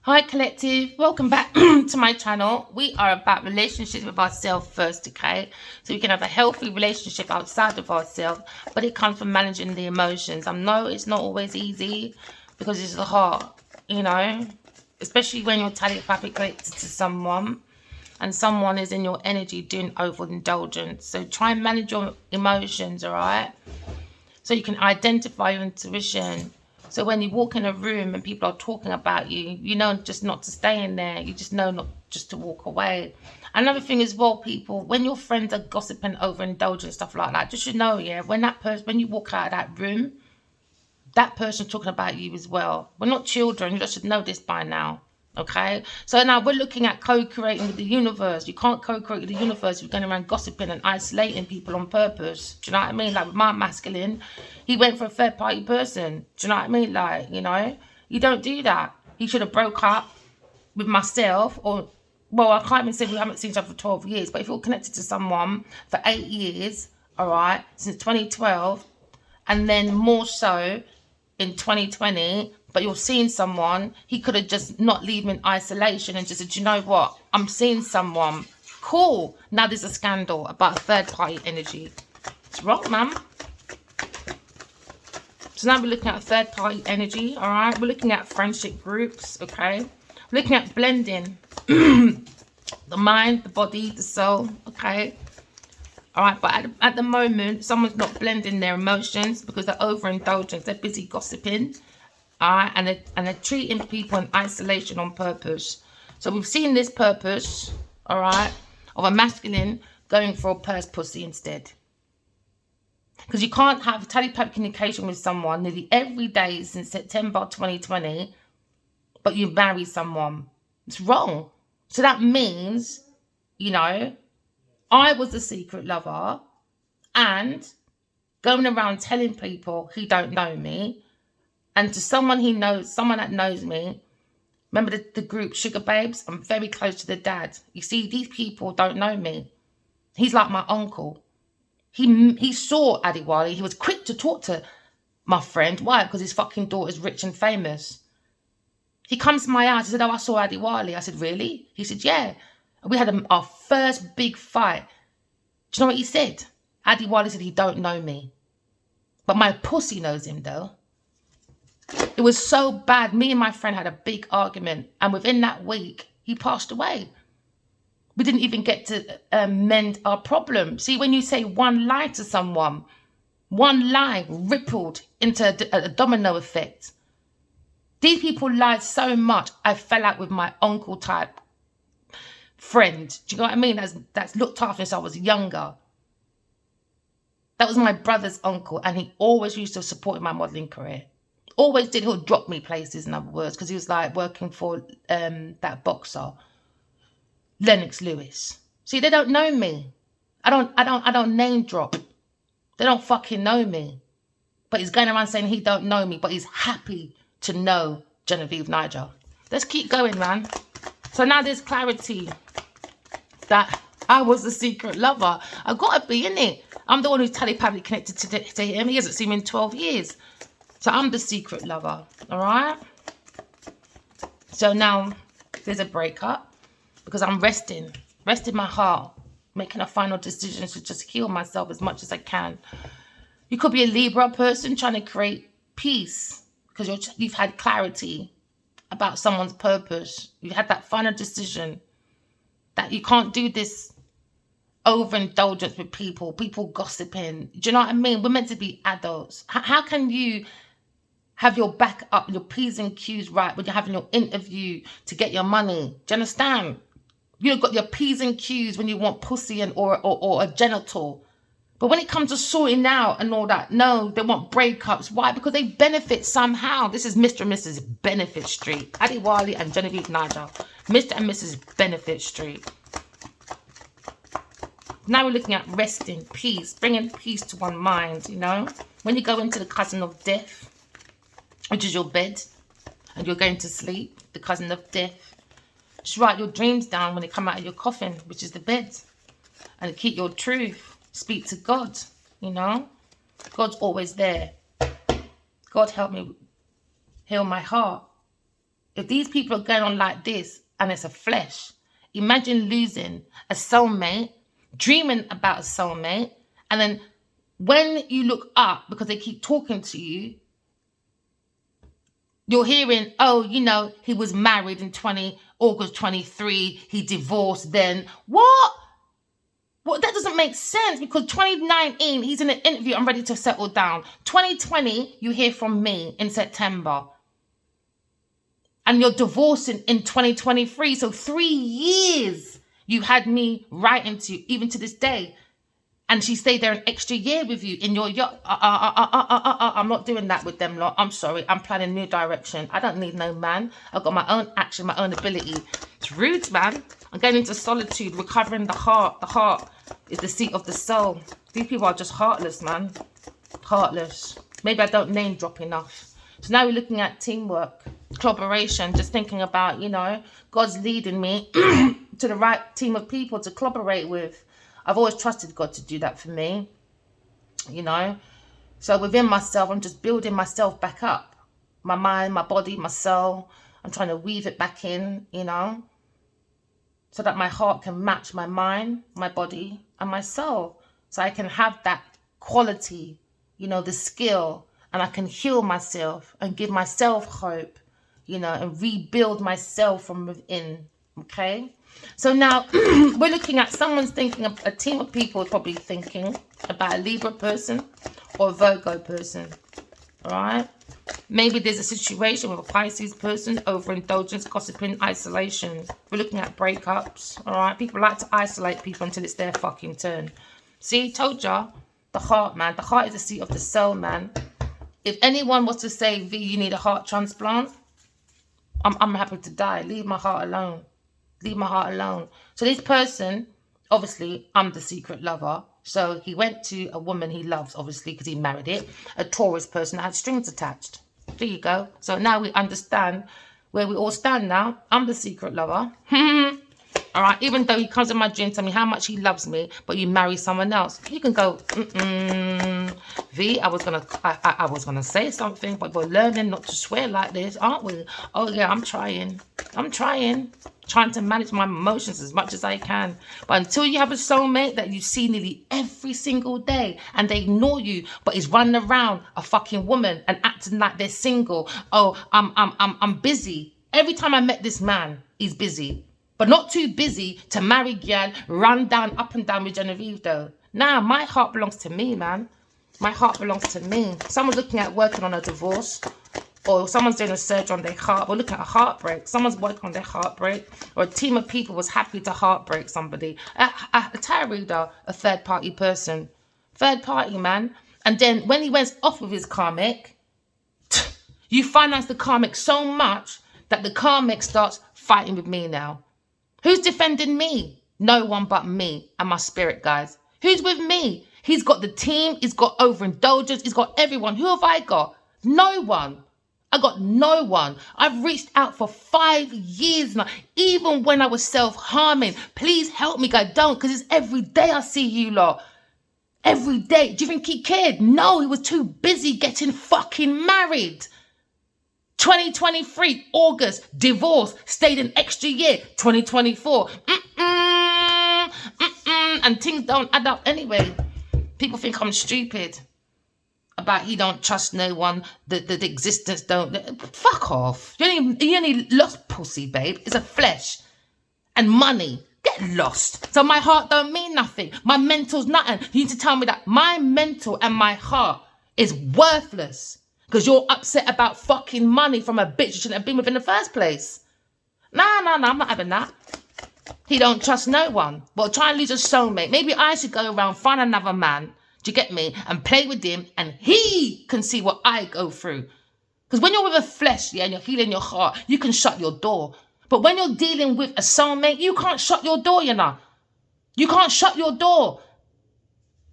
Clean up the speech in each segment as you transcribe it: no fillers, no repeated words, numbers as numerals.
Hi collective, welcome back to my channel. We are about relationships with ourselves first, okay? So we can have a healthy relationship outside of ourselves, but it comes from managing the emotions. I know it's not always easy because it's the heart, you know, especially when you're telepathic connected to someone and someone is in your energy doing overindulgence. So try and manage your emotions, all right? So you can identify your intuition. So when you walk in a room and people are talking about you, you know just not to stay in there. You just know not just to walk away. Another thing as well, people, when your friends are gossiping, overindulging, stuff like that, just know, yeah, when you walk out of that room, that person talking about you as well. We're not children. You just should know this by now. Okay, so now we're looking at co-creating with the universe. You can't co-create with the universe if you're going around gossiping and isolating people on purpose. Do you know what I mean? Like with my masculine, he went for a third party person. Do you know what I mean? Like, you know, you don't do that. He should have broke up with myself, or well, I can't even say we haven't seen each other for 12 years, but if you're connected to someone for 8 years, all right, since 2012, and then more so in 2020, but you're seeing someone, he could have just not leave him in isolation and just said, you know what, I'm seeing someone, cool, now there's a scandal about third party energy. It's wrong, man. So now we're looking at third party energy, all right? We're looking at friendship groups, okay? We're looking at blending the mind, the body, the soul, okay? All right, but at the moment, someone's not blending their emotions because they're overindulgent. They're busy gossiping, all right, and they're treating people in isolation on purpose. So we've seen this purpose, all right, of a masculine going for a purse pussy instead. Because you can't have telepathic communication with someone nearly every day since September 2020, but you marry someone. It's wrong. So that means, you know, I was the secret lover and going around telling people he don't know me, and to someone he knows, someone that knows me. Remember the group Sugar Babes? I'm very close to the dad. You see, these people don't know me. He's like my uncle. He saw Adiwali. He was quick to talk to my friend. Why? Because his fucking daughter's rich and famous. He comes to my house. He said, oh, I saw Adiwali. I said, really? He said, yeah. And we had our first big fight. Do you know what he said? Adiwali said he don't know me. But my pussy knows him though. It was so bad. Me and my friend had a big argument. And within that week, he passed away. We didn't even get to mend our problem. See, when you say one lie to someone, one lie rippled into a domino effect. These people lied so much, I fell out with my uncle type friend. Do you know what I mean? That's looked after since I was younger. That was my brother's uncle, and he always used to support my modelling career. Always did. He'll drop me places, in other words, because he was like working for that boxer, Lennox Lewis. See, they don't know me. I don't name drop. They don't fucking know me. But he's going around saying he don't know me, but he's happy to know Genevieve Nigel. Let's keep going, man. So now there's clarity that I was the secret lover. I've got to be in it. I'm the one who's telepathically connected to him. He hasn't seen me in 12 years. So I'm the secret lover, all right? So now there's a breakup because I'm resting my heart, making a final decision to just heal myself as much as I can. You could be a Libra person trying to create peace because you've had clarity about someone's purpose. You had that final decision that you can't do this overindulgence with people gossiping. Do you know what I mean? We're meant to be adults. How can you have your back up, your P's and Q's right when you're having your interview to get your money? Do you understand? You've got your P's and Q's when you want pussy and or a genital. But when it comes to sorting out and all that, no, they want breakups. Why? Because they benefit somehow. This is Mr. and Mrs. Benefit Street. Adiwali and Genevieve Nigel. Mr. and Mrs. Benefit Street. Now we're looking at resting, peace, bringing peace to one mind, you know. When you go into the cousin of death, which is your bed, and you're going to sleep, the cousin of death, just write your dreams down when they come out of your coffin, which is the bed, and keep your truth. Speak to God, you know. God's always there. God help me heal my heart. If these people are going on like this and it's a flesh, imagine losing a soulmate, dreaming about a soulmate, and then when you look up, because they keep talking to you, you're hearing, oh, you know, he was married in August 23, he divorced then. What? Well, that doesn't make sense, because 2019, he's in an interview, I'm ready to settle down. 2020, you hear from me in September. And you're divorcing in 2023. So 3 years you had me writing to you, even to this day. And she stayed there an extra year with you in your yacht. I'm not doing that with them lot. I'm sorry. I'm planning a new direction. I don't need no man. I've got my own action, my own ability. It's rude, man. I'm going into solitude, recovering the heart. The heart is the seat of the soul. These people are just heartless, man. Heartless. Maybe I don't name drop enough. So now we're looking at teamwork, collaboration, just thinking about, you know, God's leading me to the right team of people to collaborate with. I've always trusted God to do that for me, you know. So within myself, I'm just building myself back up. My mind, my body, my soul. I'm trying to weave it back in, you know, so that my heart can match my mind, my body, and my soul. So I can have that quality, you know, the skill, and I can heal myself and give myself hope, you know, and rebuild myself from within, okay? So now we're looking at someone's thinking of a team of people, probably thinking about a Libra person or a Virgo person. All right. Maybe there's a situation with a Pisces person, overindulgence, gossiping, isolation. We're looking at breakups. All right. People like to isolate people until it's their fucking turn. See, told ya, the heart, man. The heart is the seat of the soul, man. If anyone was to say, V, you need a heart transplant, I'm happy to die. Leave my heart alone. Leave my heart alone. So this person, obviously, I'm the secret lover. So he went to a woman he loves, obviously, because he married it. A Taurus person that had strings attached. There you go. So now we understand where we all stand now. I'm the secret lover. All right. Even though he comes in my dream, tell me how much he loves me, but you marry someone else. You can go, V, I was gonna say something, but we're learning not to swear like this, aren't we? Oh yeah, I'm trying to manage my emotions as much as I can. But until you have a soulmate that you see nearly every single day and they ignore you, but is running around a fucking woman and acting like they're single. Oh, I'm busy. Every time I met this man, he's busy. But not too busy to marry girl, run down, up and down with Genevieve though. Nah, my heart belongs to me, man. My heart belongs to me. Someone's looking at working on a divorce, or someone's doing a surgery on their heart. We're looking at a heartbreak. Someone's working on their heartbreak, or a team of people was happy to heartbreak somebody. A tarot reader, a third party person. Third party, man. And then when he went off with his karmic, you finance the karmic so much that the karmic starts fighting with me now. Who's defending me? No one but me and my spirit guys. Who's with me? He's got the team. He's got overindulgence. He's got everyone. Who have I got? No one. I got no one. I've reached out for 5 years now. Even when I was self-harming. Please help me, guys. Don't, because it's every day I see you lot. Every day. Do you think he cared? No, he was too busy getting fucking married. 2023, August, divorce, stayed an extra year. 2024, and things don't add up anyway. People think I'm stupid about he don't trust no one, the existence don't. Fuck off. You only lost pussy, babe. It's a flesh and money. Get lost. So my heart don't mean nothing. My mental's nothing. You need to tell me that my mental and my heart is worthless. Because you're upset about fucking money from a bitch you shouldn't have been with in the first place. Nah, I'm not having that. He don't trust no one. Well, try and lose a soulmate. Maybe I should go around, find another man, do you get me, and play with him, and he can see what I go through. Because when you're with a flesh, yeah, and you're healing your heart, you can shut your door. But when you're dealing with a soulmate, you can't shut your door, you know. You can't shut your door.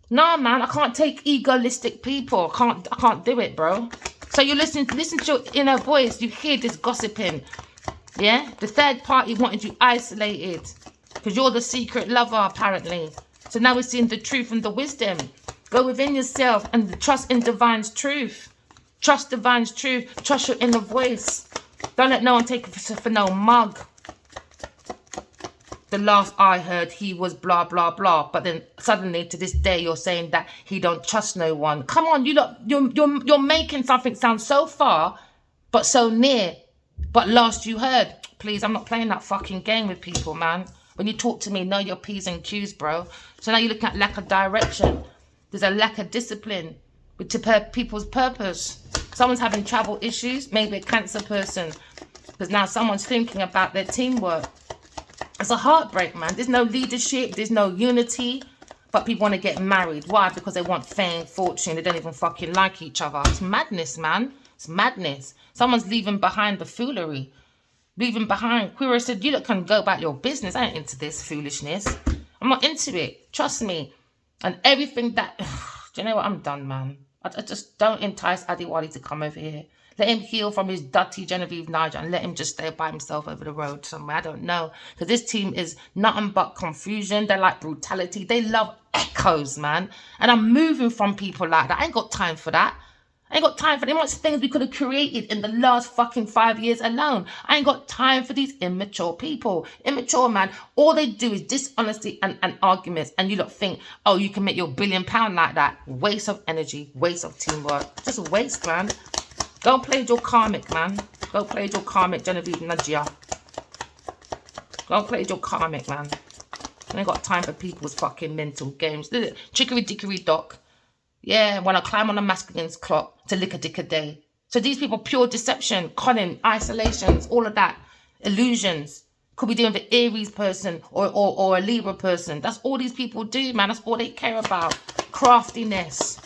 Nah, man, I can't take egoistic people. I can't do it, bro. So you listen to your inner voice. You hear this gossiping. Yeah? The third party wanted you isolated. Because you're the secret lover, apparently. So now we're seeing the truth and the wisdom. Go within yourself and trust in divine's truth. Trust divine's truth. Trust your inner voice. Don't let no one take it for no mug. The last I heard, he was blah, blah, blah. But then suddenly to this day, you're saying that he don't trust no one. Come on, you're making something sound so far, but so near. But last you heard, please, I'm not playing that fucking game with people, man. When you talk to me, know your P's and Q's, bro. So now you're looking at lack of direction. There's a lack of discipline to people's purpose. Someone's having travel issues, maybe a cancer person. Because now someone's thinking about their teamwork. It's a heartbreak, man. There's no leadership. There's no unity. But people want to get married. Why? Because they want fame, fortune. They don't even fucking like each other. It's madness, man. It's madness. Someone's leaving behind the foolery. Leaving behind. Queer said, you lot can go about your business. I ain't into this foolishness. I'm not into it. Trust me. And everything that... Do you know what? I'm done, man. I just don't entice Adiwali to come over here. Let him heal from his dirty Genevieve Nigel and let him just stay by himself over the road somewhere. I don't know. Because this team is nothing but confusion. They like brutality. They love echoes, man. And I'm moving from people like that. I ain't got time for that. I ain't got time for the much things we could have created in the last fucking 5 years alone. I ain't got time for these immature people. Immature, man. All they do is dishonesty and arguments. And you lot think, oh, you can make your £1 billion like that. Waste of energy. Waste of teamwork. Just a waste, man. Go play your karmic, man. Go play your karmic, Genevieve Nadia. Go play your karmic, man. I ain't got time for people's fucking mental games. Chicory dickory dock. Yeah, when I climb on a masculine's clock to lick a dick a day. So these people, pure deception, conning, isolations, all of that. Illusions. Could be doing the Aries person or a Libra person. That's all these people do, man. That's all they care about. Craftiness.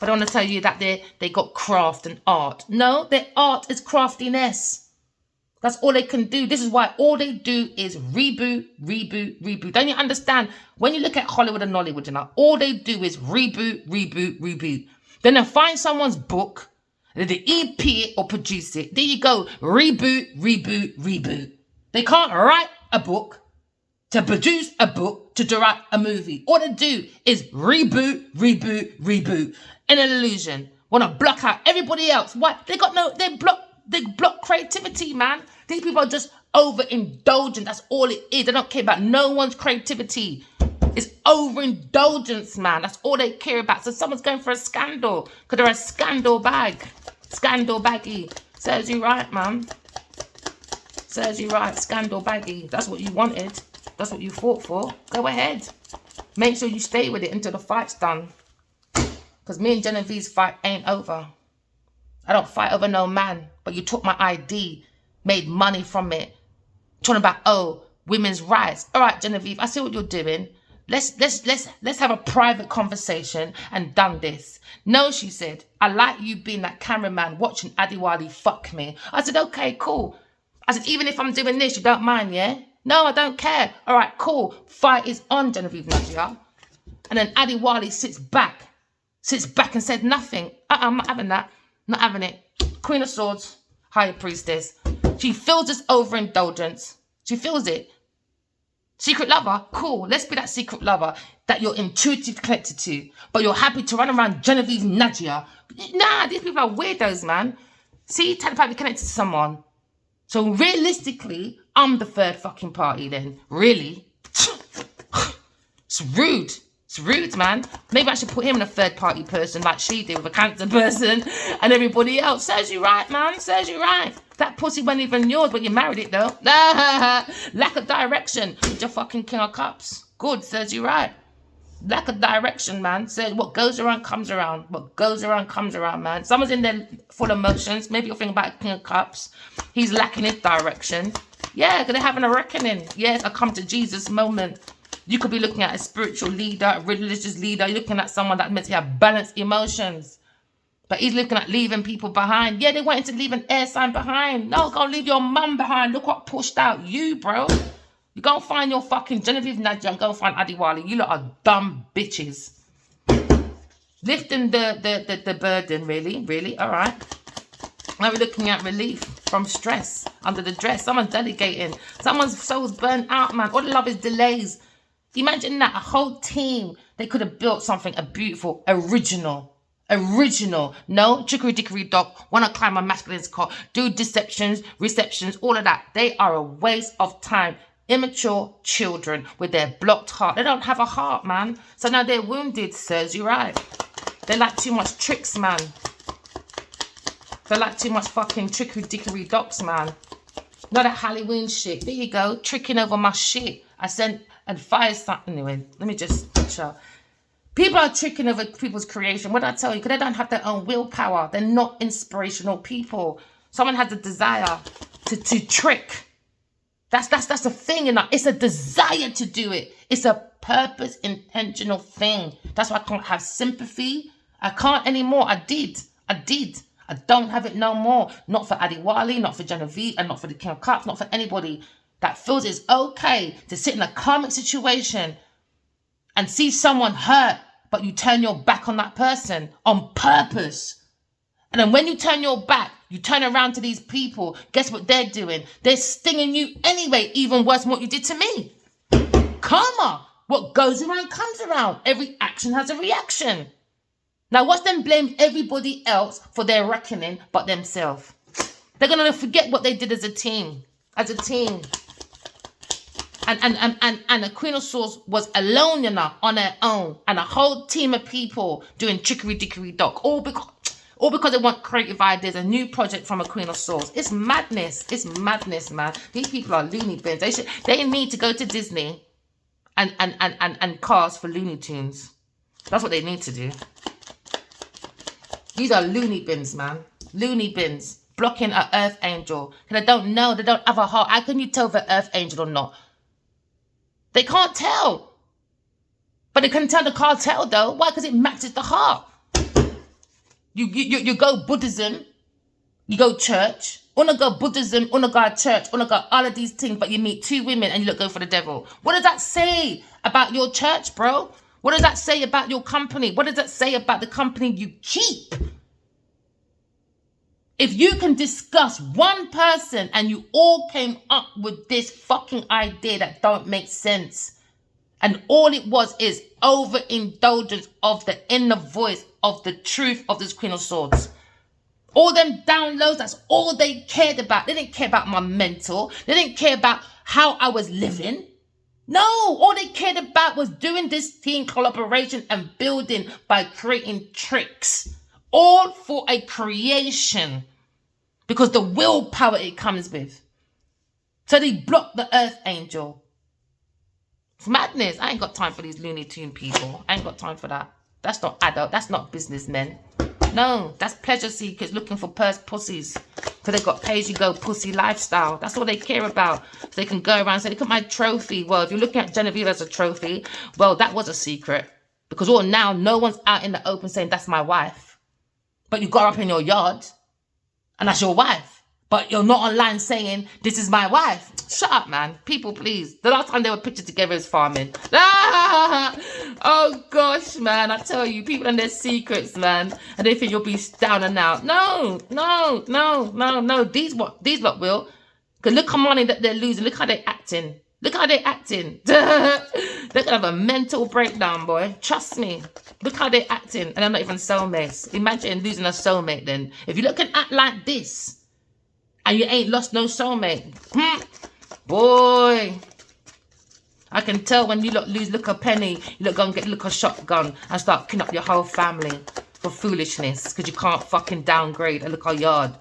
I don't want to tell you that they got craft and art. No, their art is craftiness. That's all they can do. This is why all they do is reboot, reboot, reboot. Don't you understand? When you look at Hollywood and Nollywood, you know, all they do is reboot, reboot, reboot. Then they find someone's book, and they EP it or produce it. There you go. Reboot, reboot, reboot. They can't write a book to produce a book to direct a movie. All they do is reboot, reboot, reboot. An illusion. Want to block out everybody else. Why? They block creativity, man. These people are just overindulgent. That's all it is. They don't care about no one's creativity. It's overindulgence, man. That's all they care about. So someone's going for a scandal because they're a scandal bag. Scandal baggy. Serves you right, man. Serves you right. Scandal baggy. That's what you wanted. That's what you fought for. Go ahead. Make sure you stay with it until the fight's done. Because me and Genevieve's fight ain't over. I don't fight over no man. But you took my ID, made money from it. Talking about, oh, women's rights. All right, Genevieve, I see what you're doing. Let's have a private conversation and done this. No, she said, I like you being that cameraman watching Adiwali fuck me. I said, okay, cool. I said, even if I'm doing this, you don't mind, yeah? No, I don't care. All right, cool. Fight is on, Genevieve Nadia. And then Adiwali sits back and said nothing. I'm not having that. Not having it. Queen of Swords, Higher Priestess. She feels this overindulgence. She feels it. Secret lover, cool. Let's be that secret lover that you're intuitively connected to. But you're happy to run around Genevieve Nadia. Nah, these people are weirdos, man. See, telepathically connected to someone. So realistically, I'm the third fucking party then. Really? It's rude. It's rude, man. Maybe I should put him in a third party person like she did with a cancer person and everybody else. Serves you right, man. Serves you right. That pussy wasn't even yours when you married it, though. Lack of direction with your fucking King of Cups. Good. Serves you right. Lack of direction, man. Says what goes around comes around. What goes around comes around, man. Someone's in there full of emotions. Maybe you're thinking about King of Cups. He's lacking his direction. Yeah, because they're having a reckoning. Yes, a come to Jesus moment. You could be looking at a spiritual leader, a religious leader. You're looking at someone that's meant to have balanced emotions. But he's looking at leaving people behind. Yeah, they wanted to leave an air sign behind. No, go leave your mum behind. Look what pushed out you, bro. You go find your fucking Genevieve Nadia and go find Adiwali. You lot are dumb bitches. Lifting the burden, really. All right. Now we're looking at relief from stress under the dress. Someone's delegating. Someone's soul's burnt out, man. All the love is delays. Imagine that, a whole team, they could have built something, a beautiful, original, Original. No trickery dickery doc. Want to climb a masculine's car. Do deceptions, receptions, all of that. They are a waste of time. Immature children with their blocked heart. They don't have a heart, man. So now they're wounded, sirs. You're right. They like too much tricks, man. They like too much fucking trickery dickery docs, man. Not that Halloween shit. There you go. Tricking over my shit. I sent and fired something. Anyway, let me just show. People are tricking over people's creation. What did I tell you? Because they don't have their own willpower. They're not inspirational people. Someone has a desire to trick. That's a thing, you know. It's a desire to do it. It's a purpose, intentional thing. That's why I can't have sympathy. I can't anymore. I did. I don't have it no more. Not for Adiwali, not for Genevieve, and not for the King of Cups, not for anybody that feels it's okay to sit in a karmic situation and see someone hurt, but you turn your back on that person on purpose. And then when you turn your back, you turn around to these people. Guess what they're doing? They're stinging you anyway, even worse than what you did to me. Karma. What goes around comes around. Every action has a reaction. Now watch them blame everybody else for their reckoning but themselves. They're going to forget what they did as a team. As a team. And the Queen of Swords was alone, you know, on her own. And a whole team of people doing trickery dickery doc. All because they want creative ideas, a new project from a Queen of Swords. It's madness. It's madness, man. These people are loony bins. They need to go to Disney and cast for Looney Tunes. That's what they need to do. These are loony bins, man. Loony bins. Blocking an earth angel. Because they don't know. They don't have a heart. How can you tell if they're earth angel or not? They can't tell. But they can tell the cartel, though. Why? Because it matches the heart. You go Buddhism. You go church. Una go Buddhism. Una go church. Una go all of these things. But you meet two women and you look go for the devil. What does that say about your church, bro? What does that say about your company? What does that say about the company you keep? If you can discuss one person and you all came up with this fucking idea that don't make sense, and all it was is overindulgence of the inner voice of the truth of this Queen of Swords. All them downloads, that's all they cared about. They didn't care about my mental. They didn't care about how I was living. No, all they cared about was doing this team collaboration and building by creating tricks. All for a creation. Because the willpower it comes with. So they blocked the earth angel. It's madness. I ain't got time for these Looney Tune people. I ain't got time for that. That's not adult. That's not businessmen. No, that's pleasure seekers looking for pussies. So they got pay-as-you-go pussy lifestyle. That's all they care about. So they can go around and say, look at my trophy. Well, if you're looking at Genevieve as a trophy, well, that was a secret. Because all now, no one's out in the open saying, that's my wife. But you got up in your yard, and that's your wife. But you're not online saying, this is my wife. Shut up, man. People, please. The last time they were pictured together is farming. Oh, gosh, man. I tell you, people and their secrets, man. And they think you'll be down and out. No. These lot will. Because look how money that they're losing. Look how they're acting. They're going to have a mental breakdown, boy. Trust me. Look how they're acting. And they're not even soulmates. Imagine losing a soulmate then. If you look and act like this, and you ain't lost no soulmate. Boy. I can tell when you look a penny, you look a shotgun and start killing up your whole family for foolishness. Because you can't fucking downgrade and look our yard.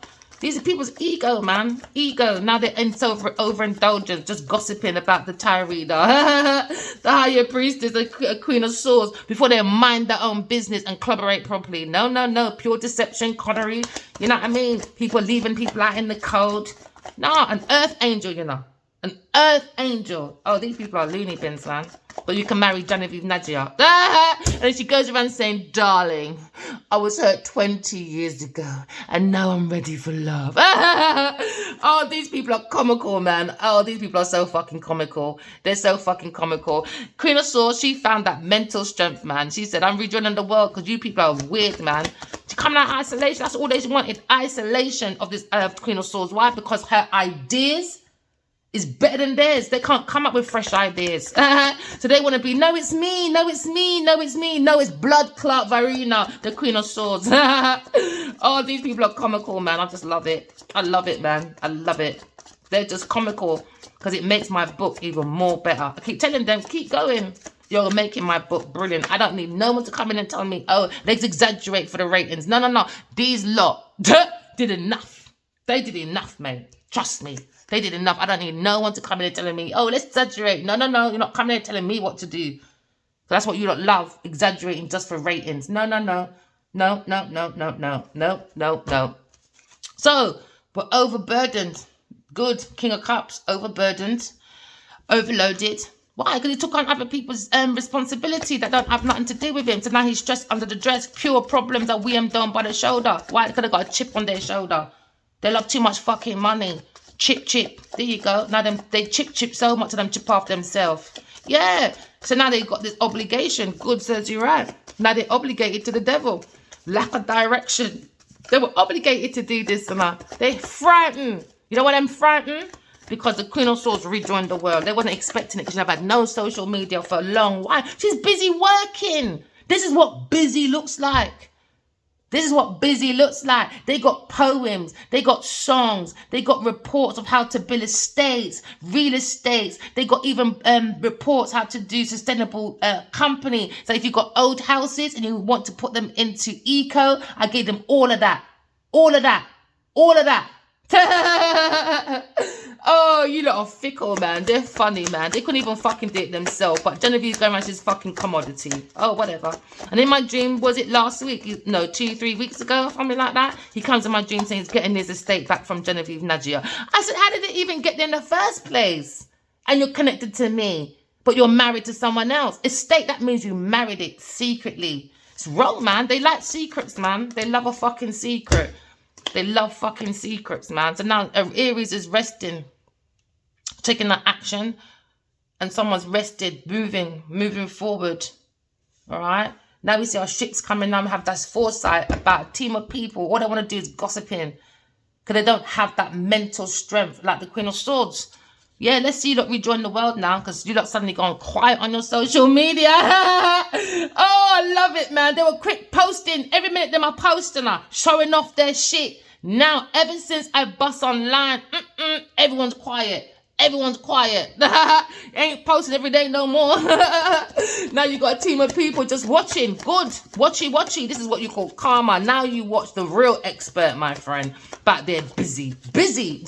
These are people's ego, man. Ego. Now they're in overindulgence, just gossiping about the tarot reader. The higher priestess, the Queen of Swords, before they mind their own business and collaborate properly. No. Pure deception, connery. You know what I mean? People leaving people out in the cold. No, an earth angel, you know. An earth angel. Oh, these people are loony bins, man. But you can marry Genevieve Nadia. And she goes around saying, darling, I was hurt 20 years ago and now I'm ready for love. Oh, these people are comical, man. Oh, these people are so fucking comical. They're so fucking comical. Queen of Swords, she found that mental strength, man. She said, I'm rejoining the world because you people are weird, man. She coming out of isolation. That's all they wanted. Isolation of this Queen of Swords. Why? Because her ideas is better than theirs. They can't come up with fresh ideas. So they want to be, no, it's me, no, it's me, no, it's me, no, it's Blood Clot Varina, the Queen of Swords. Oh, these people are comical, man. I just love it. I love it, man. I love it. They're just comical because it makes my book even more better. I keep telling them, keep going. You're making my book brilliant. I don't need no one to come in and tell me, oh, let's exaggerate for the ratings. No, no, no. These lot did enough. They did enough, mate. Trust me. They did enough. I don't need no one to come in and telling me, oh, let's exaggerate. No, no, no. You're not coming in and telling me what to do. So that's what you lot love, exaggerating just for ratings. No, no, no. No, no, no, no, no, no, no, no. So, we're overburdened. Good. King of Cups, overburdened, overloaded. Why? Because he took on other people's responsibility that don't have nothing to do with him. So now he's stressed under the dress. Pure problems are we down by the shoulder. Why? Because they got a chip on their shoulder. They love too much fucking money. Chip, chip. There you go. Now they chip so much of them chip off themselves. Yeah. So now they've got this obligation. Good serves you right. Now they're obligated to the devil. Lack of direction. They were obligated to do this and that. They're frightened. You know why I'm frightened? Because the Queen of Swords rejoined the world. They wasn't expecting it because she've had no social media for a long while. She's busy working. This is what busy looks like. This is what busy looks like. They got poems. They got songs. They got reports of how to build estates, real estates. They got even reports how to do sustainable company. So if you've got old houses and you want to put them into eco, I gave them all of that. All of that. All of that. Oh, you lot are fickle, man. They're funny, man. They couldn't even fucking do it themselves. But Genevieve's going around, she's fucking commodity. Oh, whatever. And in my dream, was it last week? No, 2-3 weeks ago, something like that. He comes in my dream saying he's getting his estate back from Genevieve Nadia. I said, how did it even get there in the first place? And you're connected to me, but you're married to someone else. Estate, that means you married it secretly. It's wrong, man. They like secrets, man. They love a fucking secret. They love fucking secrets, man. So now Aries is resting, taking that action, and someone's rested, moving forward. All right. Now we see our ships coming. Now we have that foresight about a team of people. All they want to do is gossiping because they don't have that mental strength like the Queen of Swords. Yeah, let's see you lot rejoin the world now because you lot suddenly gone quiet on your social media. Oh, I love it, man. They were quick posting. Every minute they are posting, showing off their shit. Now, ever since I bust online, everyone's quiet. Everyone's quiet. Ain't posting every day no more. Now you got a team of people just watching. Good. Watchy. This is what you call karma. Now you watch the real expert, my friend. Back there busy. Busy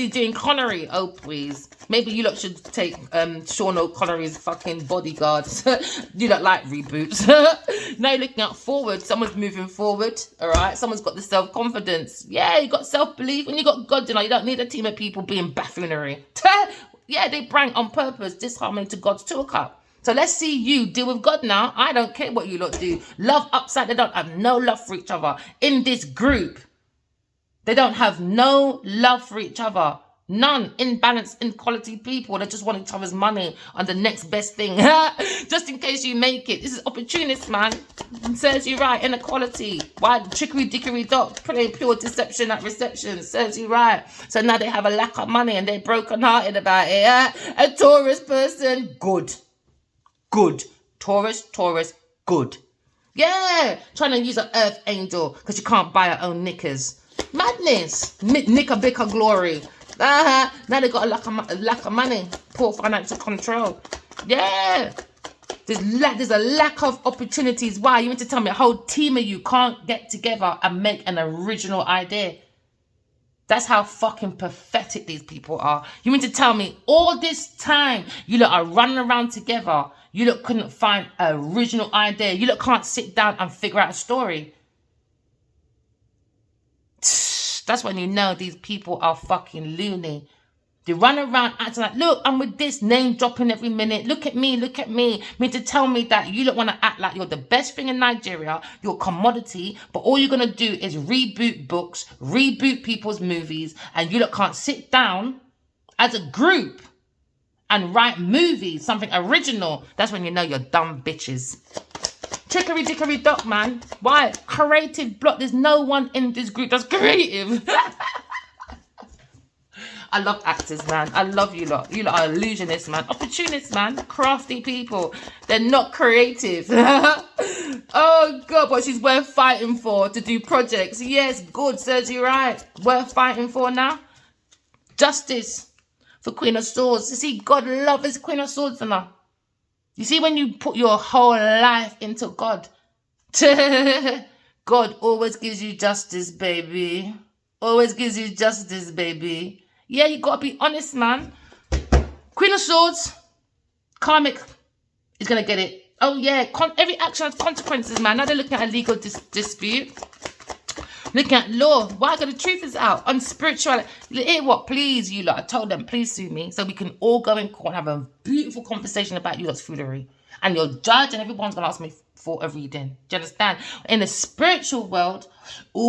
doing Connery. Oh, please. Maybe you lot should take Sean O'Connery's fucking bodyguard. You don't like reboots. Now you're looking out forward. Someone's moving forward. All right. Someone's got the self-confidence. Yeah, you got self-belief. When you got God, you don't need a team of people being buffoonery. Yeah, they bring on purpose disharmony to God's tool cup. So let's see you deal with God now. I don't care what you lot do. Love upside. They don't have no love for each other. In this group, they don't have no love for each other. None. Imbalanced, inequality people. They just want each other's money on the next best thing. Just in case you make it. This is opportunist, man. Serves you right. Inequality. Why? Trickery, dickery, dot. Playing pure deception at reception. Serves you right. So now they have a lack of money and they're broken-hearted about it. A Taurus person, good. Taurus, good. Yeah. Trying to use an earth angel because you can't buy her own knickers. Madness. Knicker glory. Now they got a lack of money, poor financial control. Yeah, there's a lack of opportunities. Why? You mean to tell me a whole team of you can't get together and make an original idea? That's how fucking pathetic these people are. You mean to tell me all this time you lot are running around together, you lot couldn't find an original idea? You lot can't sit down and figure out a story? That's when you know these people are fucking loony. They run around acting like, look, I'm with this, name dropping every minute. Look at me. Mean to tell me that you don't want to act like you're the best thing in Nigeria, you're a commodity, but all you're going to do is reboot books, reboot people's movies, and you lot can't sit down as a group and write movies, something original. That's when you know you're dumb bitches. Trickery, dickery, doc, man. Why? Creative block. There's no one in this group that's creative. I love actors, man. I love you lot. You lot are illusionists, man. Opportunists, man. Crafty people. They're not creative. Oh, God. But she's worth fighting for to do projects. Yes, good. Serves you right. Worth fighting for now. Justice for Queen of Swords. You see, God loves Queen of Swords now. You see, when you put your whole life into God, God always gives you justice, baby. Always gives you justice, baby. Yeah, you gotta be honest, man. Queen of Swords, Karmic is gonna get it. Oh yeah, every action has consequences, man. Now they're looking at a legal dispute. Looking at law. Why? Because the truth is out. On spirituality. Hear what? Please, you lot. I told them, please sue me. So we can all go in court and have a beautiful conversation about you lot's foolery. And your judge and everyone's going to ask me for a reading. Do you understand? In the spiritual world, ooh,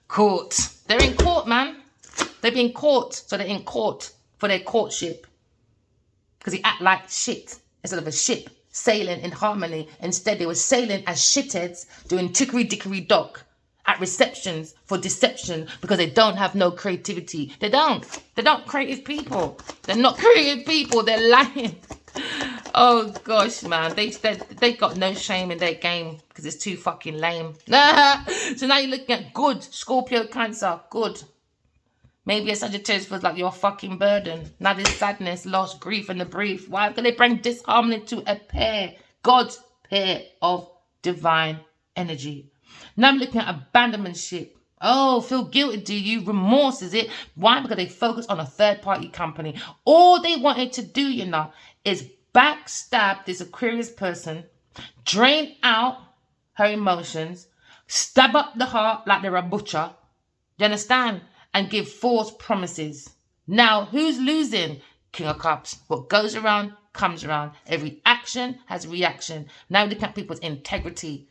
court. They're in court, man. They've been caught. So they're in court for their courtship. Because he act like shit instead of a ship. Sailing in harmony. Instead, they were sailing as shitheads, doing trickery-dickery dock at receptions for deception because they don't have no creativity. They don't. They're not creative people. They're not creative people. They're lying. Oh, gosh, man. They got no shame in their game because it's too fucking lame. So now you're looking at good. Scorpio, Cancer. Good. Maybe a Sagittarius feels like you're a fucking burden. Now there's sadness, loss, grief, and the brief. Why? Because they bring disharmony to a pair. God's pair of divine energy. Now I'm looking at abandonmentship. Oh, feel guilty, do you? Remorse, is it? Why? Because they focus on a third-party company. All they wanted to do, you know, is backstab this Aquarius person, drain out her emotions, stab up the heart like they're a butcher. Do you understand? And give false promises. Now, who's losing? King of Cups. What goes around, comes around. Every action has reaction. Now look at people's integrity.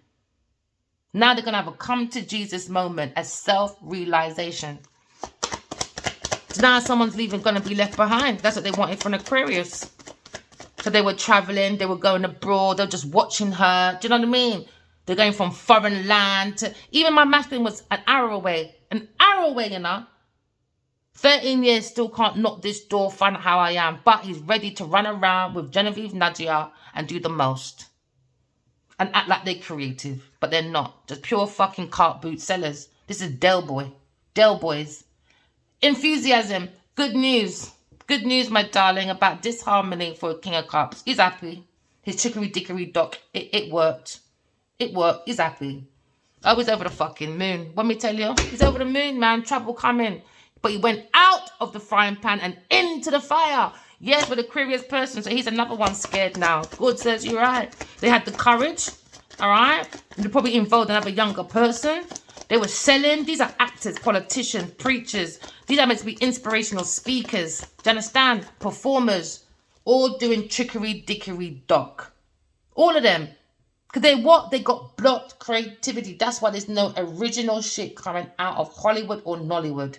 Now they're going to have a come to Jesus moment, a self-realization. So now someone's going to be left behind. That's what they wanted from Aquarius. So they were traveling, they were going abroad, they were just watching her. Do you know what I mean? They're going from foreign land to... Even my masculine was an arrow away. An arrow away, you know. 13 years, still can't knock this door, find out how I am. But he's ready to run around with Genevieve Nadia and do the most. And act like they're creative. But they're not. Just pure fucking cart boot sellers. This is Del Boy. Del Boys. Enthusiasm. Good news. Good news, my darling, about disharmony for King of Cups. He's happy. His chicory-dickory dock. It worked. It worked. He's happy. Oh, he's over the fucking moon. Let me tell you. He's over the moon, man. Trouble coming. But he went out of the frying pan and into the fire. Yes, with a curious person. So he's another one scared now. Good, says you're right. They had the courage. All right. They probably involved another younger person. They were selling. These are actors, politicians, preachers. These are meant to be inspirational speakers. Do you understand? Performers. All doing trickery-dickery dock. All of them. Because they what? They got blocked creativity. That's why there's no original shit coming out of Hollywood or Nollywood.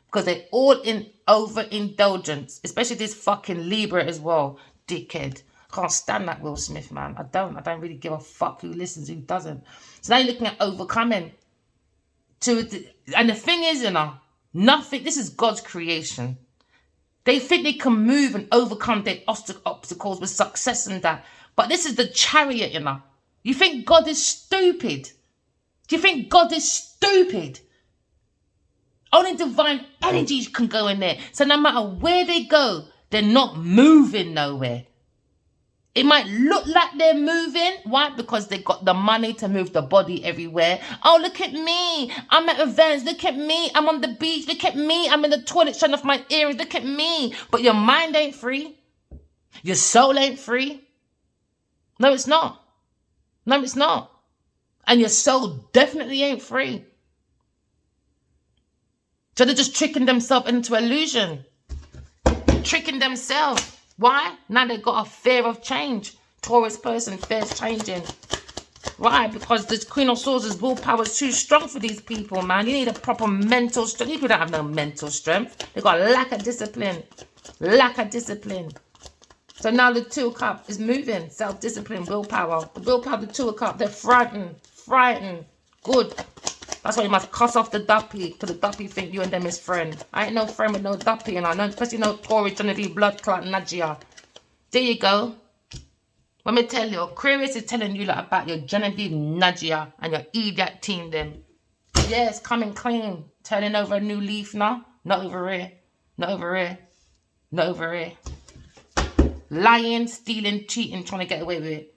Because they're all in overindulgence. Especially this fucking Libra as well. Dickhead. Can't stand that Will Smith, man. I don't really give a fuck who listens, who doesn't. So now you're looking at overcoming. And the thing is, you know, nothing, this is God's creation. They think they can move and overcome their obstacles with success and that. But this is the Chariot, you know. You think God is stupid? Do you think God is stupid? Only divine energies can go in there. So no matter where they go, they're not moving nowhere. It might look like they're moving. Why? Because they got the money to move the body everywhere. Oh, look at me. I'm at events. Look at me. I'm on the beach. Look at me. I'm in the toilet shutting off my earrings. Look at me. But your mind ain't free. Your soul ain't free. No, it's not. No, it's not. And your soul definitely ain't free. So they're just tricking themselves into illusion. Tricking themselves. Why? Now they've got a fear of change. Taurus person fears changing. Why? Because this Queen of Swords' willpower is too strong for these people, man. You need a proper mental strength. These people don't have no mental strength. They've got a lack of discipline. Lack of discipline. So now the Two of Cups is moving. Self-discipline, willpower. The willpower, the Two of Cups, they're frightened. Frightened. Good. That's why you must cuss off the duppy, because the duppy think you and them is friend. I ain't no friend with no duppy, and I know, especially no Tory trying to be blood clot Nadia. There you go. Let me tell you, Aquarius is telling you like, about your Genevieve Nadia and your idiot team them. Yes, coming clean. Turning over a new leaf now. Not over here. Not over here. Not over here. Lying, stealing, cheating, trying to get away with it.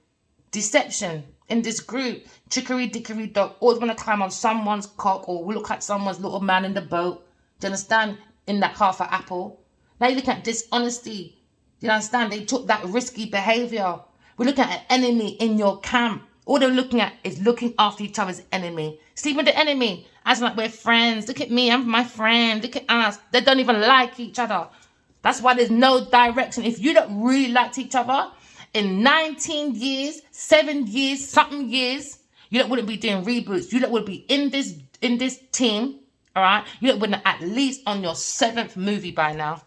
Deception. In this group, chicory, dickory, dog, always want to climb on someone's cock or look at someone's little man in the boat. Do you understand? In that half an apple. Now you look at dishonesty. Do you understand? They took that risky behavior. We're looking at an enemy in your camp. All they're looking at is looking after each other's enemy. Sleep with the enemy. As like we're friends. Look at me, I'm my friend. Look at us. They don't even like each other. That's why there's no direction. If you don't really like each other, in 19 years, 7 years, something years, you don't wouldn't be doing reboots. You don't would be in this team, all right? You don't wouldn't at least on your 7th movie by now.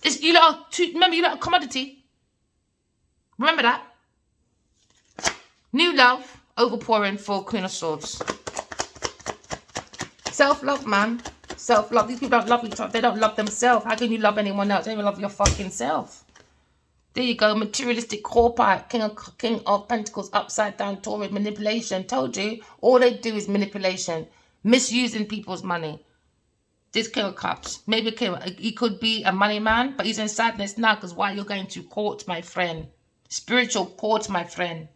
You lot remember, you lot a commodity. Remember that. New love, overpouring for Queen of Swords. Self-love, man. Self-love. These people don't love each other. They don't love themselves. How can you love anyone else? They don't even love your fucking self. There you go. Materialistic corporate. King of Pentacles, upside down, Taurus, manipulation. Told you. All they do is manipulation. Misusing people's money. This King of Cups. Maybe he could be a money man, but he's in sadness now because why you're going to court, my friend. Spiritual court, my friend.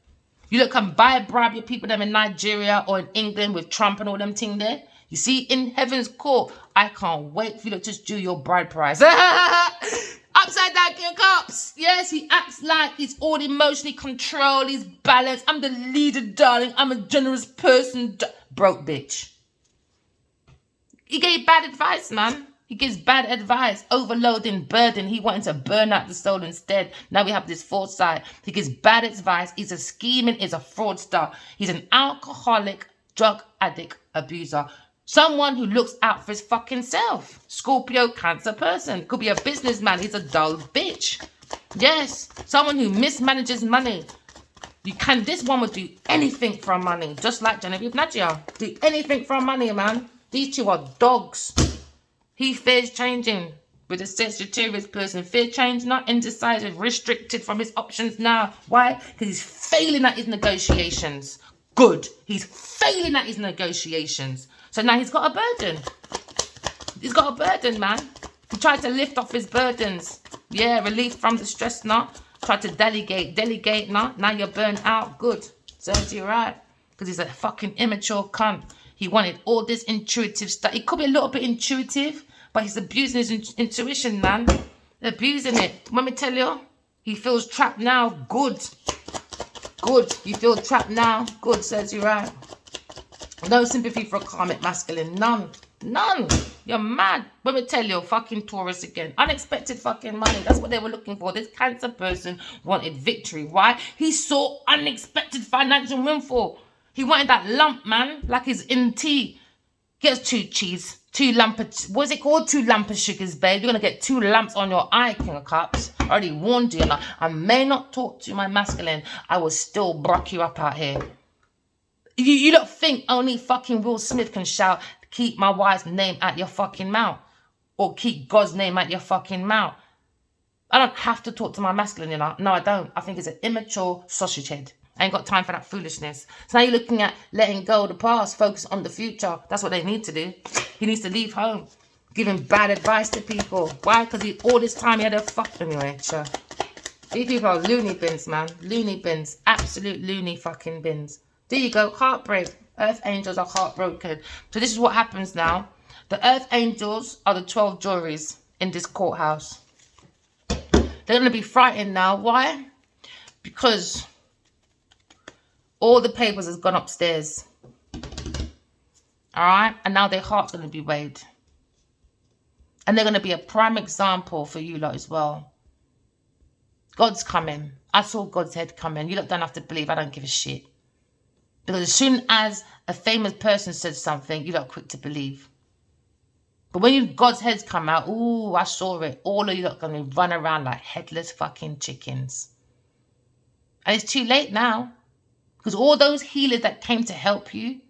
You look can bribe your people them in Nigeria or in England with Trump and all them thing there. You see, in heaven's court, I can't wait for you to just do your bride price. Upside down King of Cups. Yes, he acts like he's all emotionally controlled. He's balanced. I'm the leader, darling. I'm a generous person. Broke bitch. He gave bad advice, man. He gives bad advice. Overloading, burden. He wanted to burn out the soul instead. Now we have this foresight. He gives bad advice. He's a scheming. He's a fraudster. He's an alcoholic, drug addict, abuser. Someone who looks out for his fucking self. Scorpio, Cancer person. Could be a businessman. He's a dull bitch. Yes. Someone who mismanages money. This one would do anything for money. Just like Genevieve Nadia. Do anything for money, man. These two are dogs. He fears changing. With a Sagittarius person. Fear change, not indecisive. Restricted from his options now. Why? Because he's failing at his negotiations. Good. He's failing at his negotiations. So now he's got a burden. He's got a burden, man. He tried to lift off his burdens. Yeah, relief from the stress now. Tried to delegate now. Now you're burnt out. Good. Serves you right. Because he's a fucking immature cunt. He wanted all this intuitive stuff. It could be a little bit intuitive, but he's abusing his intuition, man. Abusing it. Let me tell you, he feels trapped now. Good. Good. You feel trapped now. Good. Serves you right. No sympathy for a karmic masculine. None. None. You're mad. Let me tell you, fucking Taurus again. Unexpected fucking money. That's what they were looking for. This Cancer person wanted victory. Why? He saw unexpected financial windfall. He wanted that lump, man. Like he's in tea. Gets 2 cheese. 2 lump of... What's it called? 2 lump of sugars, babe. You're going to get 2 lumps on your eye, King of Cups. I already warned you. I may not talk to my masculine. I will still brock you up out here. You don't think only fucking Will Smith can shout, keep my wife's name at your fucking mouth. Or keep God's name at your fucking mouth. I don't have to talk to my masculine, you know. No, I don't. I think it's an immature sausage head. I ain't got time for that foolishness. So now you're looking at letting go of the past, focus on the future. That's what they need to do. He needs to leave home. Giving bad advice to people. Why? Because all this time he had a fuck. Anyway, sure. These people are loony bins, man. Loony bins. Absolute loony fucking bins. There you go. Heartbreak. Earth angels are heartbroken. So this is what happens now. The earth angels are the 12 juries in this courthouse. They're going to be frightened now. Why? Because all the papers has gone upstairs. Alright? And now their heart's going to be weighed. And they're going to be a prime example for you lot as well. God's coming. I saw God's head coming. You lot don't have to believe. I don't give a shit. Because as soon as a famous person says something, you're not quick to believe. But when God's heads come out, ooh, I saw it. All of you are going to run around like headless fucking chickens. And it's too late now. Because all those healers that came to help you,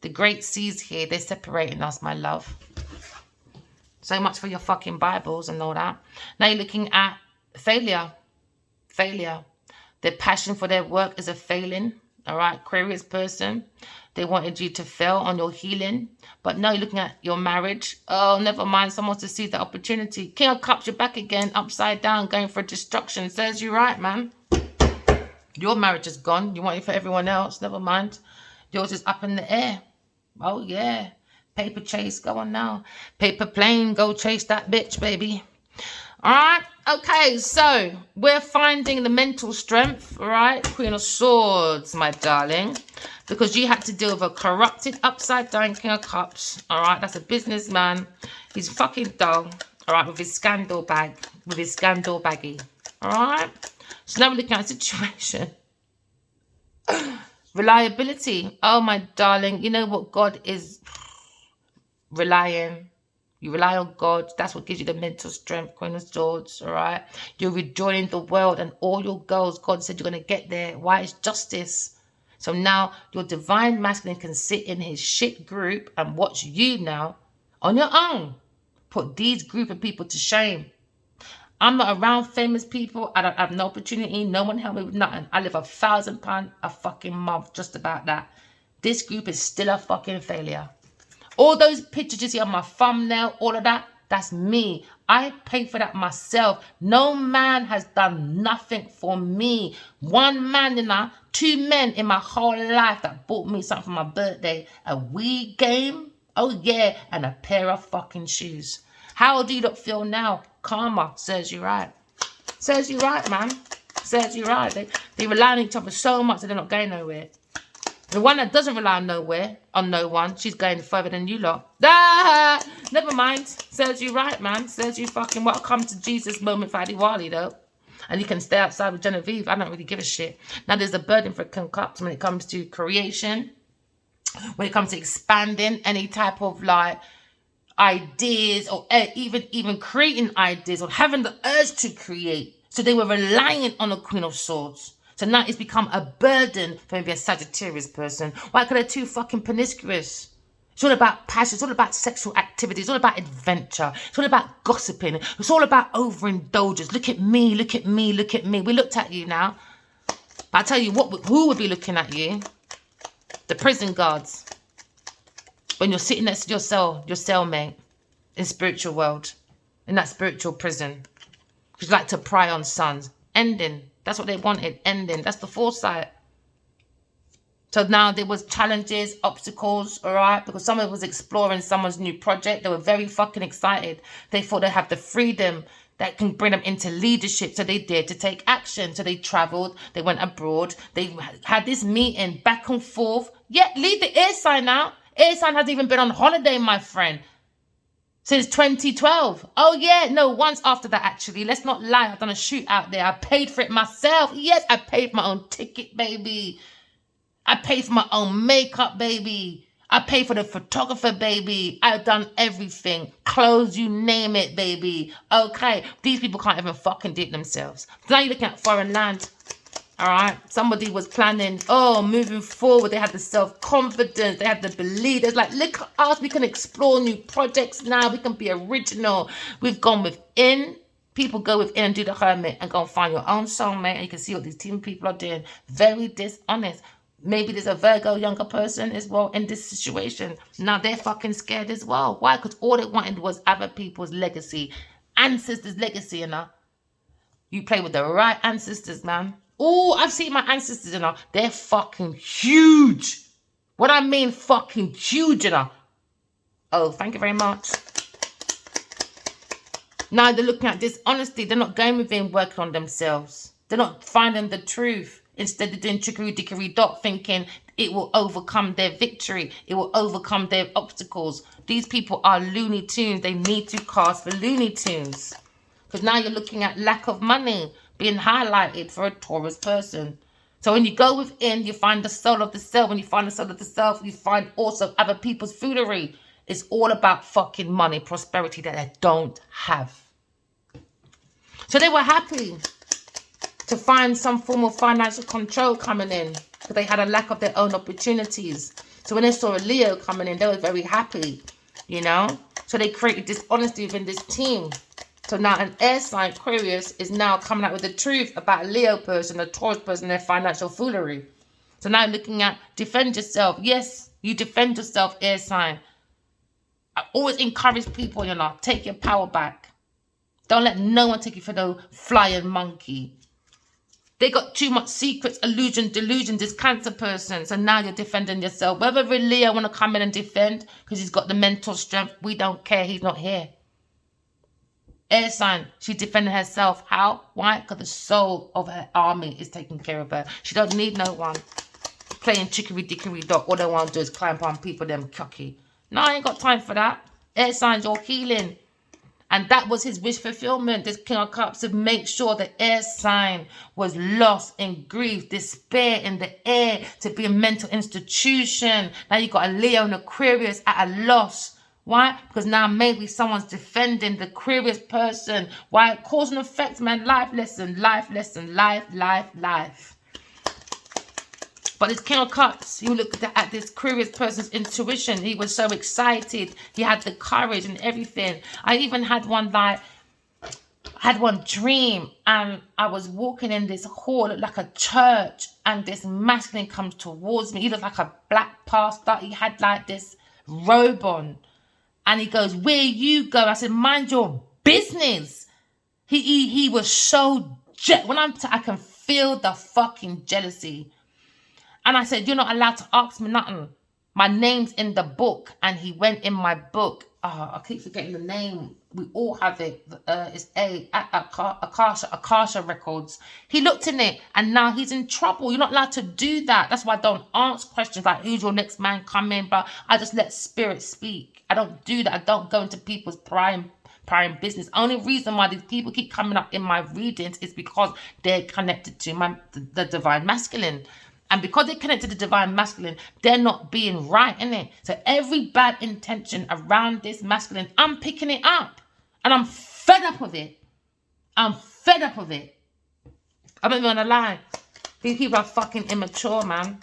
The great seas here, they're separating us, my love. So much for your fucking Bibles and all that. Now you're looking at failure. Failure. Their passion for their work is a failing. All right, Aquarius person. They wanted you to fail on your healing. But now you're looking at your marriage. Oh, never mind. Someone wants to seize the opportunity. King of Cups, you're back again, upside down, going for destruction. Says you right, man. Your marriage is gone. You want it for everyone else. Never mind. Yours is up in the air. Oh, yeah. Paper chase, go on now. Paper plane, go chase that bitch, baby. All right. Okay, so we're finding the mental strength, all right? Queen of Swords, my darling. Because you had to deal with a corrupted, upside down King of Cups, all right? That's a businessman. He's fucking dull, all right, with his scandal bag, with his scandal baggie, all right? So now we're looking at a situation. Reliability. Oh, my darling, you know what God is relying. You rely on God. That's what gives you the mental strength, Queen of Swords, all right? You're rejoining the world and all your goals. God said you're going to get there. Why? It's justice. So now your divine masculine can sit in his shit group and watch you now on your own. Put these group of people to shame. I'm not around famous people. I don't have no opportunity. No one help me with nothing. I live £1,000 a fucking month just about that. This group is still a fucking failure. All those pictures you see on my thumbnail, all of that, that's me. I pay for that myself. No man has done nothing for me. One man, you know, 2 men in my whole life that bought me something for my birthday. A Wii game, oh yeah, and a pair of fucking shoes. How do you not feel now? Karma serves you right. Serves you right, man. Serves you right. They rely on each other so much that they're not going nowhere. The one that doesn't rely on nowhere, on no one, she's going further than you lot. Ah, never mind. Serves you right, man. Serves you fucking welcome to Jesus moment for Adiwali, though. And you can stay outside with Genevieve. I don't really give a shit. Now, there's a burden for King Cups when it comes to creation. When it comes to expanding any type of, like, ideas or even creating ideas or having the urge to create. So they were reliant on the Queen of Swords. So now it's become a burden for maybe a Sagittarius person. Why? Because they're too fucking promiscuous. It's all about passion. It's all about sexual activity. It's all about adventure. It's all about gossiping. It's all about overindulgence. Look at me, look at me, look at me. We looked at you now. But I tell you what, who would be looking at you? The prison guards. When you're sitting next to your cellmate in spiritual world, in that spiritual prison. Because you like to pry on sons. Ending. That's what they wanted, ending. That's the foresight. So now there was challenges, obstacles, all right? Because someone was exploring someone's new project. They were very fucking excited. They thought they have the freedom that can bring them into leadership. So they dared to take action. So they traveled. They went abroad. They had this meeting back and forth. Yeah, leave the air sign out. Air sign hasn't even been on holiday, my friend. Since 2012. Oh, yeah. No, once after that, actually. Let's not lie. I've done a shoot out there. I paid for it myself. Yes, I paid for my own ticket, baby. I paid for my own makeup, baby. I paid for the photographer, baby. I've done everything. Clothes, you name it, baby. Okay. These people can't even fucking do it themselves. Now you're looking at foreign land. All right. Somebody was planning, moving forward. They had the self-confidence. They had the belief. It's like, look at us. We can explore new projects now. We can be original. We've gone within. People go within and do the hermit and go and find your own soulmate. And you can see what these team people are doing. Very dishonest. Maybe there's a Virgo younger person as well in this situation. Now they're fucking scared as well. Why? Because all they wanted was other people's legacy. Ancestors' legacy, you know. You play with the right ancestors, man. Oh, I've seen my ancestors, you know. They're fucking huge. What I mean fucking huge, you know. Oh, thank you very much. Now they're looking at dishonesty. They're not going within working on themselves. They're not finding the truth. Instead of doing trickery, dickery, dot, thinking it will overcome their victory. It will overcome their obstacles. These people are Looney Tunes. They need to cast for Looney Tunes. Because now you're looking at lack of money being highlighted for a Taurus person. So when you go within, you find the soul of the self. When you find the soul of the self, you find also other people's foolery. It's all about fucking money, prosperity that they don't have. So they were happy to find some form of financial control coming in because they had a lack of their own opportunities. So when they saw a Leo coming in, they were very happy, you know. So they created dishonesty within this team. So now an air sign, Aquarius, is now coming out with the truth about a Leo person, a Taurus person, their financial foolery. So now looking at defend yourself. Yes, you defend yourself, air sign. I always encourage people, you know, take your power back. Don't let no one take you for no flying monkey. They got too much secrets, illusion, delusion, this Cancer person. So now you're defending yourself. Whether Leo want to come in and defend because he's got the mental strength, we don't care. He's not here. Air sign, she defended herself. How? Why? Because the soul of her army is taking care of her. She don't need no one playing chicory dickory dock. All they want to do is climb on people, them cocky. No, I ain't got time for that. Air signs, you're healing. And that was his wish fulfillment, this King of Cups, to make sure the air sign was lost in grief, despair in the air, to be a mental institution. Now you got a Leo and Aquarius at a loss. Why? Because now maybe someone's defending the Aquarius person. Why? Cause and effect, man. Life lesson, life lesson, life, life, life. But this King of Cups, you look at this Aquarius person's intuition. He was so excited. He had the courage and everything. I even had one dream, and I was walking in this hall, like a church, and this masculine comes towards me. He looked like a black pastor. He had like this robe on, and he goes, "Where you go?" I said, "Mind your business." He was so when I can feel the fucking jealousy. And I said, "You're not allowed to ask me nothing. My name's in the book." And he went in my book. Oh, I keep forgetting the name. We all have it. It's Akasha Records. He looked in it, and now he's in trouble. You're not allowed to do that. That's why I don't ask questions like, who's your next man coming? But I just let spirit speak. I don't do that. I don't go into people's prime business. Only reason why these people keep coming up in my readings is because they're connected to the divine masculine. And because they're connected to the divine masculine, they're not being right, innit? So every bad intention around this masculine, I'm picking it up. And I'm fed up with it. I'm fed up with it. I'm not even gonna lie. These people are fucking immature, man.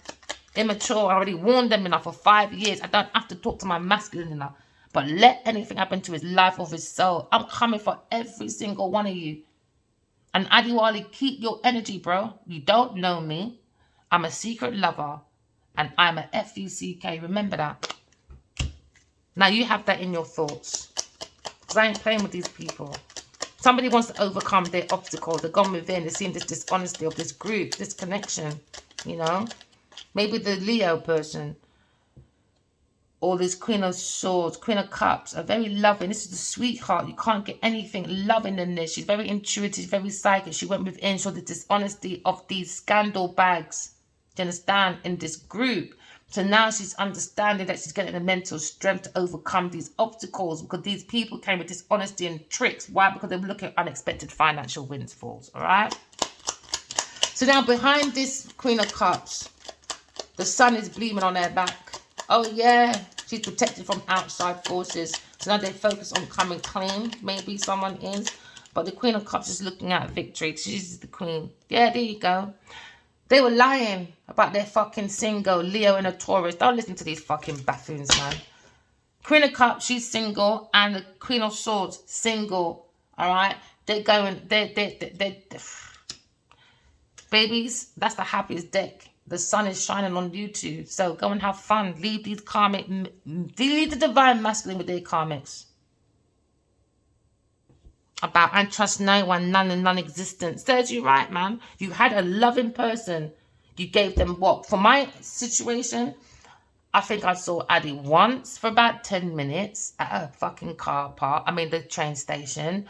Immature. I already warned them enough for 5 years. I don't have to talk to my masculine enough. But let anything happen to his life or his soul. I'm coming for every single one of you. And Adiwali, keep your energy, bro. You don't know me. I'm a secret lover, and I'm a F-U-C-K. Remember that. Now you have that in your thoughts, because I ain't playing with these people. Somebody wants to overcome their obstacles. They're gone within. They're seeing this dishonesty of this group, this connection, you know. Maybe the Leo person, or this Queen of Swords, Queen of Cups, are very loving. This is the sweetheart. You can't get anything loving than this. She's very intuitive, very psychic. She went within, saw the dishonesty of these scandal bags. Do you understand? In this group. So now she's understanding that she's getting the mental strength to overcome these obstacles, because these people came with dishonesty and tricks. Why? Because they were looking at unexpected financial windfalls. All right. So now behind this Queen of Cups, the sun is gleaming on her back. Oh yeah, she's protected from outside forces. So now they focus on coming clean. Maybe someone is. But the Queen of Cups is looking at victory. She's the queen. Yeah, there you go. They were lying about their fucking single, Leo and a Taurus. Don't listen to these fucking buffoons, man. Queen of Cups, she's single, and the Queen of Swords, single. All right? They're going, babies, that's the happiest deck. The sun is shining on you two. So go and have fun. Leave these karmic, leave the divine masculine with their karmics. About and trust no one, none and non-existent. Serves you right, man. You had a loving person. You gave them what? For my situation, I think I saw Addy once for about 10 minutes at a fucking car park. I mean, the train station.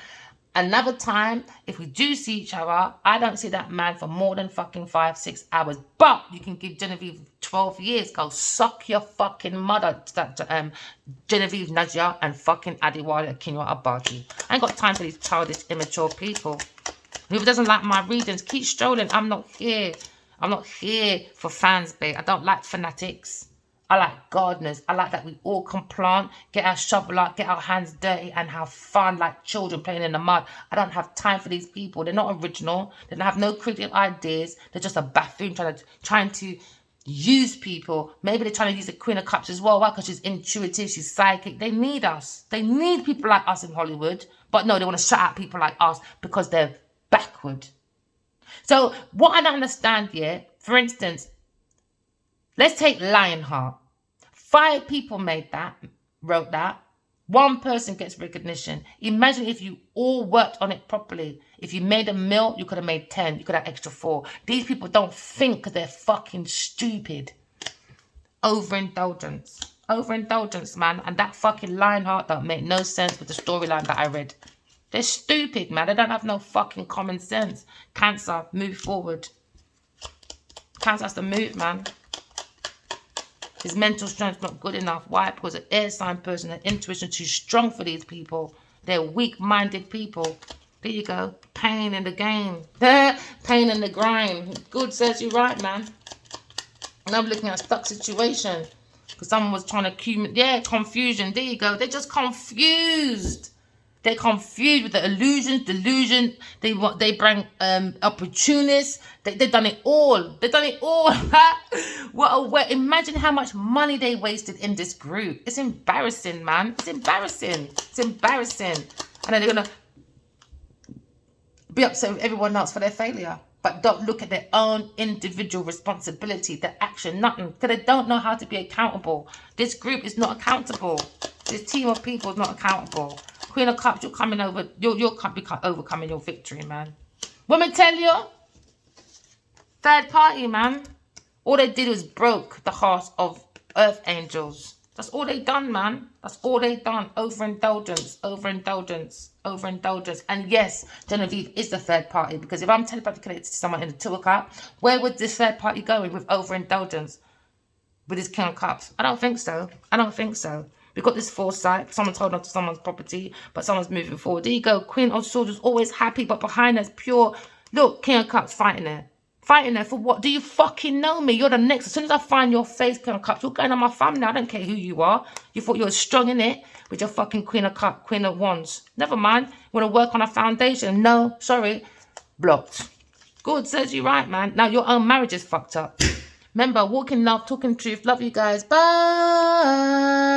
Another time, if we do see each other, I don't see that man for more than fucking 5-6 hours. But you can give Genevieve 12 years. Go suck your fucking mother, Genevieve Nadia and fucking Adiwala Kinwa Abadi. I ain't got time for these childish, immature people. Whoever doesn't like my readings, keep strolling. I'm not here. I'm not here for fans, babe. I don't like fanatics. I like gardeners. I like that we all can plant, get our shovel out, get our hands dirty, and have fun like children playing in the mud. I don't have time for these people. They're not original. They don't have no creative ideas. They're just a buffoon trying to use people. Maybe they're trying to use the Queen of Cups as well. Why? Because she's intuitive, she's psychic. They need us. They need people like us in Hollywood. But no, they want to shut out people like us because they're backward. So what I don't understand here, for instance, let's take Lionheart. 5 people wrote that. 1 person gets recognition. Imagine if you all worked on it properly. If you made a mill, you could have made 10. You could have extra 4. These people don't think because they're fucking stupid. Overindulgence. Overindulgence, man. And that fucking Lionheart don't make no sense with the storyline that I read. They're stupid, man. They don't have no fucking common sense. Cancer, move forward. Cancer has to move, man. His mental strength's not good enough. Why? Because an air sign person, an intuition too strong for these people. They're weak-minded people. There you go. Pain in the game. Pain in the grind. Good says you right, man. And I'm looking at a stuck situation. Because someone was trying to accumulate. Yeah, confusion. There you go. They're just confused. They're confused with the illusions, delusion. They bring opportunists. They've done it all. They've done it all. What a way. Imagine how much money they wasted in this group. It's embarrassing, man. It's embarrassing. It's embarrassing. And then they're going to be upset with everyone else for their failure. But don't look at their own individual responsibility, their action, nothing. Because they don't know how to be accountable. This group is not accountable. This team of people is not accountable. Queen of Cups, you're coming over. You'll be overcoming your victory, man. Women tell you, third party, man. All they did was broke the hearts of earth angels. That's all they done, man. That's all they done. Overindulgence, overindulgence, overindulgence. And yes, Genevieve is the third party, because if I'm telepathically connected to someone in the 2 of Cups, where would this third party go with overindulgence with this King of Cups? I don't think so. I don't think so. We've got this foresight. Someone's holding on to someone's property, but someone's moving forward. There you go. Queen of Swords is always happy, but behind us, pure. Look, King of Cups fighting there. Fighting there for what? Do you fucking know me? You're the next. As soon as I find your face, King of Cups, you're going on my thumbnail. I don't care who you are. You thought you were strong in it with your fucking Queen of Cups, Queen of Wands. Never mind. You want to work on a foundation? No, sorry. Blocked. Good says you right, man. Now your own marriage is fucked up. Remember, walking love, talking truth. Love you guys. Bye.